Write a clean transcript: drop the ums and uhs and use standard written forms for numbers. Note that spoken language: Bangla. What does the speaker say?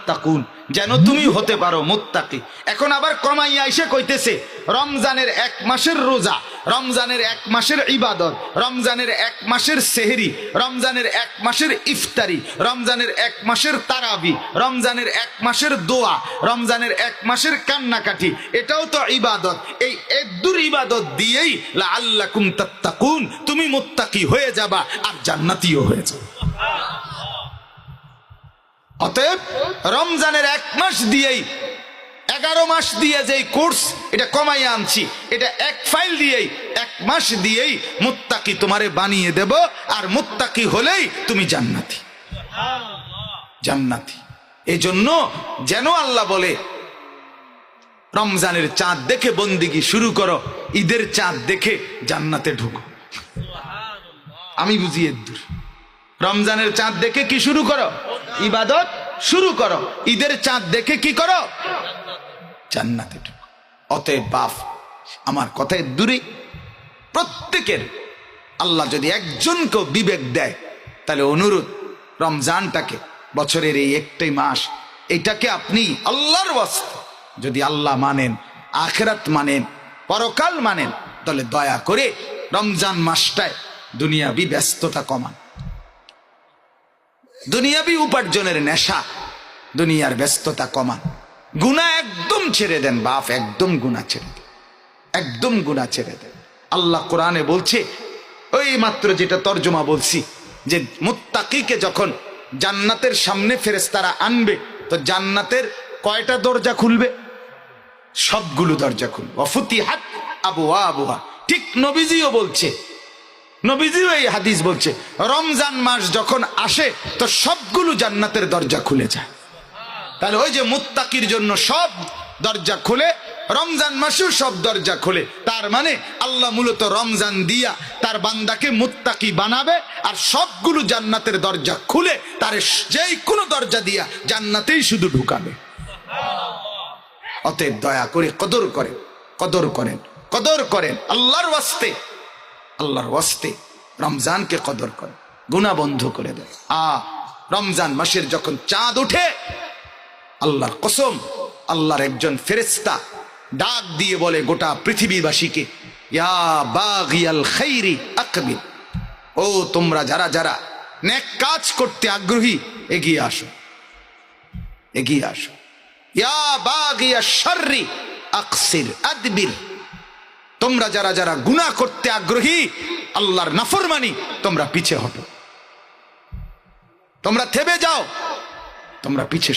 তাত্তাকুন, যেন তুমি হতে পারো মুত্তাকি। এখন আবার কমাইয়া এসে কইতেছে রমজানের 1 মাসের রোজা, রমজানের 1 মাসের ইবাদত, রমজানের 1 মাসের সেহরি, রমজানের 1 মাসের ইফতারি, রমজানের 1 মাসের তারাবি, রমজানের 1 মাসের দোয়া, রমজানের 1 মাসের কান্নাকাটি, এটাও তো ইবাদত। এই এদ্দুর ইবাদত দিয়েই লাআল্লাকুম তাত্তাকুন, তুমি মুত্তাকি হয়ে যাবা আর জান্নাতীও হয়ে যাবে। অতএব রমজানের 1 মাস দিয়েই 11 মাস দিয়ে যেই কোর্স এটা কমাইয়া আনছি, এটা 1 ফাইল দিয়েই 1 মাস দিয়েই মুত্তাকি তোমারে বানিয়ে দেব, আর মুত্তাকি হলেই তুমি জান্নাতি। জান্নাতি এই জন্য যেন আল্লাহ বলে রমজানের চাঁদ দেখে বন্দিগি শুরু করো, ঈদের চাঁদ দেখে জান্নাতে ঢুকো। আমি বুঝি এদ্দুর। রমজানের চাঁদ দেখে কি শুরু করো? ইবাদত শুরু করো। ঈদের চাঁদ দেখে কি করো? জান্নাতে ঢুকো। অতএব বাপ আমার কথা দূরে, প্রত্যেকের আল্লাহ যদি একজনকে বিবেক দেয়, তাহলে অনুরোধ রমজানটাকে, বছরের এই একটাই মাস, এটাকে আপনি আল্লাহর ওয়াস্তে যদি আল্লাহ মানেন, আখিরাত মানেন, পরকাল মানেন, তাহলে দয়া করে রমজান মাসটায় দুনিয়াবি ব্যস্ততা কমান, দুনিয়াবি উপার্জনের নেশা, দুনিয়ার ব্যস্ততা কমান, গুনাহ একদম ছেড়ে দেন বাপ, একদম গুনাহ ছেড়ে দেন, একদম গুনাহ ছেড়ে দেন। আল্লাহ কোরআনে বলছে, ওই মাত্র যেটা তর্জমা বলছি, যে মুত্তাকিকে যখন জান্নাতের সামনে ফেরেশতারা আনবে, তো জান্নাতের কয়টা দরজা খুলবে? সবগুলো দরজা খুলবে। ওয়াফুতিহাত আবওয়াবুহা। ঠিক নবীজিও বলছে, নবীজিও এই হাদিস বলছে, রমজান মাস যখন আসে তো সবগুলো জান্নাতের দরজা খুলে যায়। তাহলে ওই যে মুত্তাকির জন্য সব দরজা খুলে, রমজান মাসেও সব দরজা খুলে, তার মানে আল্লাহ মূলত রমজান দিয়া তার বান্দাকে মুত্তাকি বানাবে, আর সবগুলো জান্নাতের দরজা খুলে তার যেই কোনো দরজা দিয়া জান্নাতেই শুধু ঢুকাবে। অতএব দয়া করে কদর করেন, কদর করেন, কদর করেন আল্লাহর ওয়াস্তে, আল্লাহর ওয়াস্তে রমজানকে কদর করেন, গুনাহ বন্ধ করে দেয়। রমজান মাসের যখন চাঁদ ওঠে, আল্লাহর কসম, আল্লাহর একজন ফেরেশতা ডাক দিয়ে বলে গোটা পৃথিবীবাসীকে, ইয়া বাগিয়াল খাইরি আকবিল, ও তোমরা যারা যারা নেক কাজ করতে আগ্রহী, এগিয়ে আসো, এগিয়ে আসো। ইয়া বাগিয়া শাররি আকসির আদবির, তোমরা যারা যারা গুনাহ করতে আগ্রহী, আল্লাহর নাফরমানি, তোমরা পিছে হটো, তোমরা থেমে যাও, তোমরা পিছে